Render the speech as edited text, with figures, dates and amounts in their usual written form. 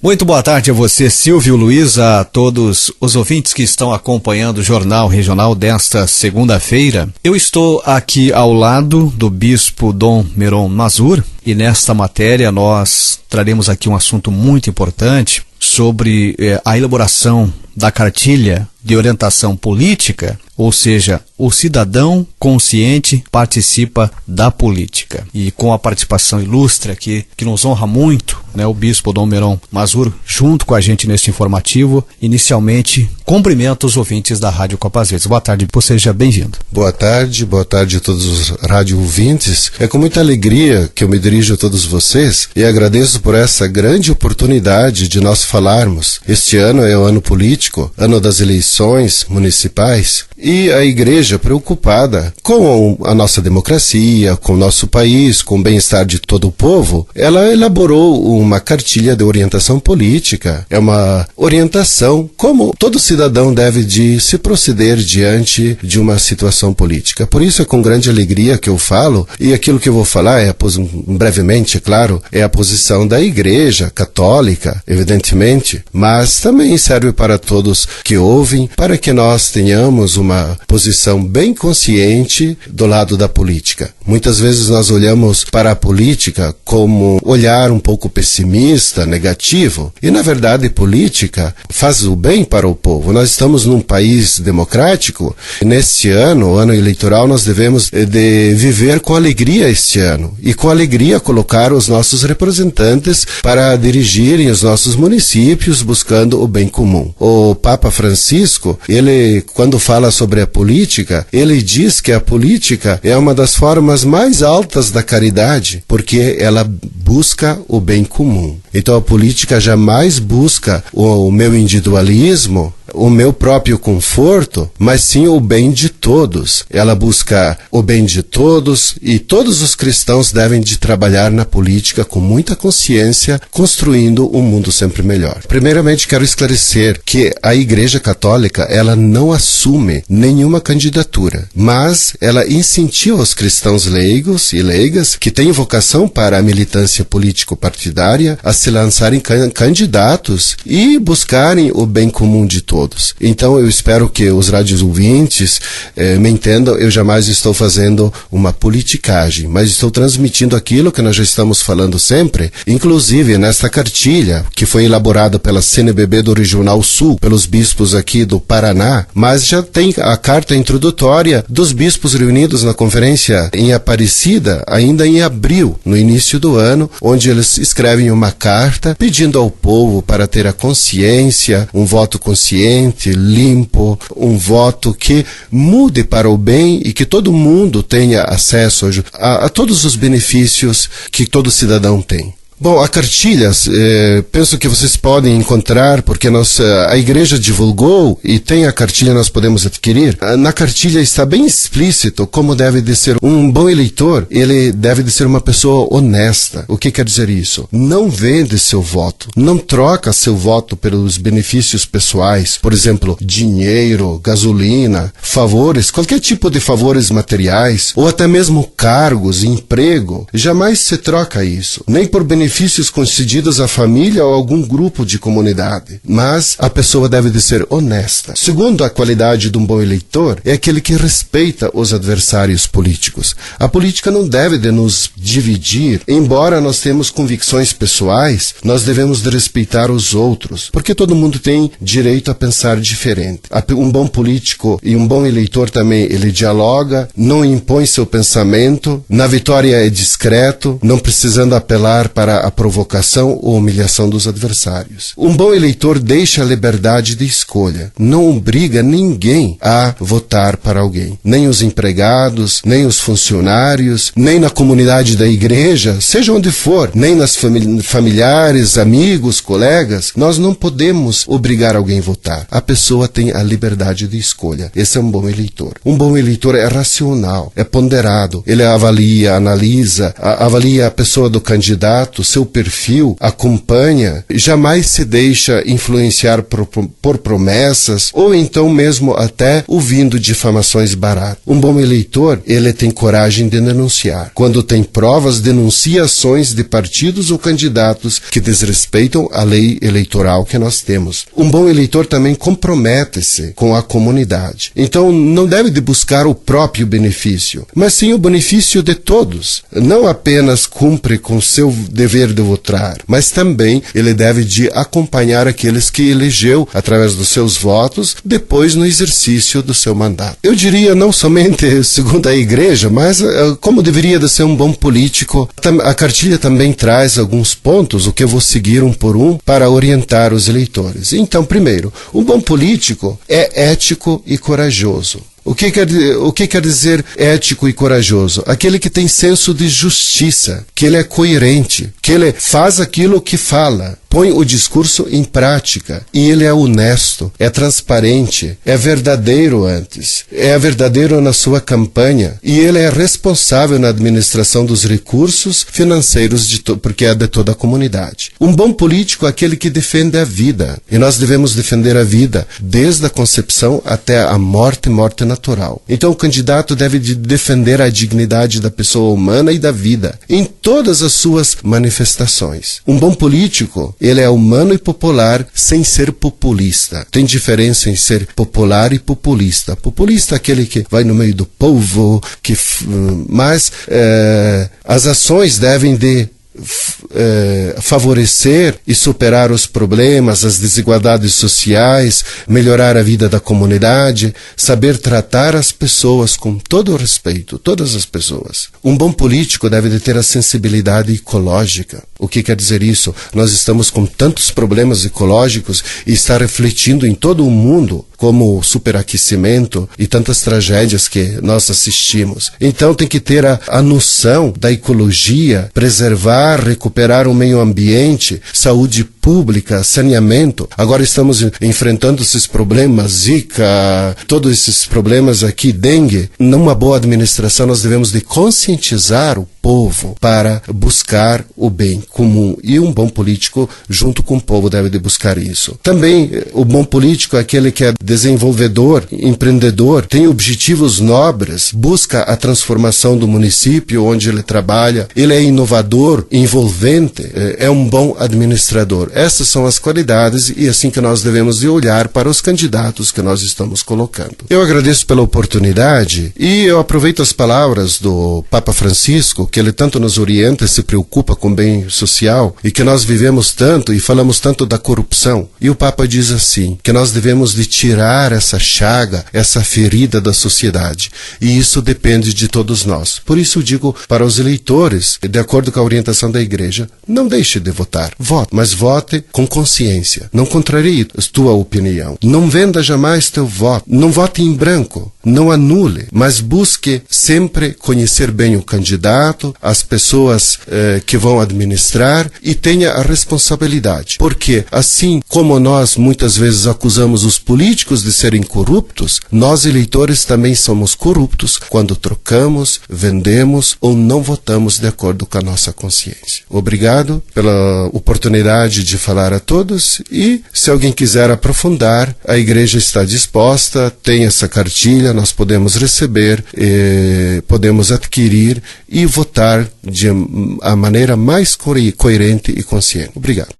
Muito boa tarde a você, Silvio Luiz, a todos os ouvintes que estão acompanhando o Jornal Regional desta segunda-feira. Eu estou aqui ao lado do Bispo Dom Meron Mazur e nesta matéria nós traremos aqui um assunto muito importante sobre a elaboração da cartilha de orientação política, ou seja, o cidadão consciente participa da política. E com a participação ilustre aqui, que nos honra muito, o Bispo Dom Meron Mazur, junto com a gente neste informativo, inicialmente, cumprimento os ouvintes da Rádio Copa às Vezes. Boa tarde, seja bem-vindo. Boa tarde a todos os rádio ouvintes. É com muita alegria que eu me dirijo a todos vocês e agradeço por essa grande oportunidade de nós falarmos. Este ano é o ano político, ano das eleições municipais, e a igreja preocupada com a nossa democracia, com o nosso país, com o bem-estar de todo o povo, ela elaborou uma cartilha de orientação política. É uma orientação como todo cidadão deve de se proceder diante de uma situação política. Por isso é com grande alegria que eu falo, e aquilo que eu vou falar brevemente, é claro, é a posição da igreja católica, evidentemente, mas também serve para todos que ouvem, para que nós tenhamos uma posição bem consciente do lado da política. Muitas vezes nós olhamos para a política como olhar um pouco pessimista, negativo, e na verdade política faz o bem para o povo. Nós estamos num país democrático, e neste ano, o ano eleitoral, nós devemos de viver com alegria este ano, e com alegria colocar os nossos representantes para dirigirem os nossos municípios buscando o bem comum. O Papa Francisco, ele, quando fala sobre a política, ele diz que a política é uma das formas mais altas da caridade, porque ela busca o bem comum. Então a política jamais busca o meu individualismo, o meu próprio conforto, mas sim o bem de todos. Ela busca o bem de todos, e todos os cristãos devem de trabalhar na política com muita consciência, construindo um mundo sempre melhor. Primeiramente, quero esclarecer que a Igreja Católica, ela não assume nenhuma candidatura, mas ela incentiva os cristãos leigos e leigas que têm vocação para a militância político-partidária a se lançarem candidatos e buscarem o bem comum de todos. Então eu espero que os rádios ouvintes me entendam. Eu jamais estou fazendo uma politicagem, mas estou transmitindo aquilo que nós já estamos falando sempre, inclusive nesta cartilha que foi elaborada pela CNBB do Regional Sul, pelos bispos aqui do Paraná, mas já tem a carta introdutória dos bispos reunidos na conferência em Aparecida, ainda em abril, no início do ano, onde eles escrevem uma carta pedindo ao povo para ter a consciência, um voto consciente, limpo, um voto que mude para o bem e que todo mundo tenha acesso a todos os benefícios que todo cidadão tem. Bom, a cartilha, penso que vocês podem encontrar, porque a igreja divulgou e tem a cartilha, nós podemos adquirir. Na cartilha está bem explícito como deve de ser um bom eleitor. Ele deve de ser uma pessoa honesta. O que quer dizer isso? Não vende seu voto, não troca seu voto pelos benefícios pessoais, por exemplo, dinheiro, gasolina, favores, qualquer tipo de favores materiais, ou até mesmo cargos, emprego. Jamais se troca isso, nem por benefícios concedidos à família ou a algum grupo de comunidade. Mas a pessoa deve de ser honesta. Segundo, a qualidade de um bom eleitor é aquele que respeita os adversários políticos. A política não deve de nos dividir. Embora nós temos convicções pessoais, nós devemos de respeitar os outros, porque todo mundo tem direito a pensar diferente. Um bom político e um bom eleitor também, ele dialoga, não impõe seu pensamento, na vitória é discreto, não precisando apelar para a provocação ou humilhação dos adversários. Um bom eleitor deixa a liberdade de escolha, não obriga ninguém a votar para alguém, nem os empregados, nem os funcionários, nem na comunidade da igreja, seja onde for, nem nas familiares, amigos, colegas. Nós não podemos obrigar alguém a votar. A pessoa tem a liberdade de escolha. Esse é um bom eleitor. Um bom eleitor é racional, é ponderado, ele avalia, analisa, avalia a pessoa do candidato, seu perfil, acompanha, jamais se deixa influenciar por promessas ou então mesmo até ouvindo difamações baratas. Um bom eleitor, ele tem coragem de denunciar. Quando tem provas, denuncia ações de partidos ou candidatos que desrespeitam a lei eleitoral que nós temos. Um bom eleitor também compromete-se com a comunidade. Então, não deve de buscar o próprio benefício, mas sim o benefício de todos. Não apenas cumpre com seu dever de votar, mas também ele deve de acompanhar aqueles que elegeu através dos seus votos, depois no exercício do seu mandato. Eu diria não somente segundo a igreja, mas como deveria de ser um bom político. A cartilha também traz alguns pontos, o que eu vou seguir um por um, para orientar os eleitores. Então, primeiro, um bom político é ético e corajoso. O que quer dizer ético e corajoso? Aquele que tem senso de justiça, que ele é coerente, que ele faz aquilo que fala, põe o discurso em prática, e ele é honesto, é transparente, é verdadeiro é verdadeiro na sua campanha, e ele é responsável na administração dos recursos financeiros, porque é de toda a comunidade. Um bom político é aquele que defende a vida, e nós devemos defender a vida desde a concepção até a morte natural. Então o candidato deve defender a dignidade da pessoa humana e da vida, em todas as suas manifestações. Um bom político, ele é humano e popular sem ser populista. Tem diferença em ser popular e populista. Populista é aquele que vai no meio do povo, mas as ações devem de favorecer e superar os problemas, as desigualdades sociais, melhorar a vida da comunidade, saber tratar as pessoas com todo o respeito, todas as pessoas. Um bom político deve de ter a sensibilidade ecológica. O que quer dizer isso? Nós estamos com tantos problemas ecológicos e está refletindo em todo o mundo, como o superaquecimento e tantas tragédias que nós assistimos. Então tem que ter a noção da ecologia, preservar, recuperar o meio ambiente, saúde pública, saneamento. Agora estamos enfrentando esses problemas, Zika, todos esses problemas aqui, dengue. Numa boa administração nós devemos de conscientizar o povo para buscar o bem comum, e um bom político junto com o povo deve de buscar isso. Também o bom político é aquele que é desenvolvedor, empreendedor, tem objetivos nobres, busca a transformação do município onde ele trabalha, ele é inovador, envolvente, é um bom administrador. Essas são as qualidades e assim que nós devemos de olhar para os candidatos que nós estamos colocando. Eu agradeço pela oportunidade e eu aproveito as palavras do Papa Francisco, que ele tanto nos orienta e se preocupa com o bem social, e que nós vivemos tanto e falamos tanto da corrupção. E o Papa diz assim, que nós devemos de tirar essa chaga, essa ferida da sociedade. E isso depende de todos nós. Por isso eu digo para os eleitores, de acordo com a orientação da Igreja, não deixe de votar. Vote, mas vote com consciência. Não contrarie a tua opinião. Não venda jamais teu voto. Não vote em branco. Não anule, mas busque sempre conhecer bem o candidato, as pessoas que vão administrar, e tenha a responsabilidade. Porque assim como nós muitas vezes acusamos os políticos de serem corruptos, nós eleitores também somos corruptos quando trocamos, vendemos ou não votamos de acordo com a nossa consciência. Obrigado pela oportunidade de falar a todos, e se alguém quiser aprofundar, a Igreja está disposta, tem essa cartilha, nós podemos receber, podemos adquirir e votar de a maneira mais coerente e consciente. Obrigado.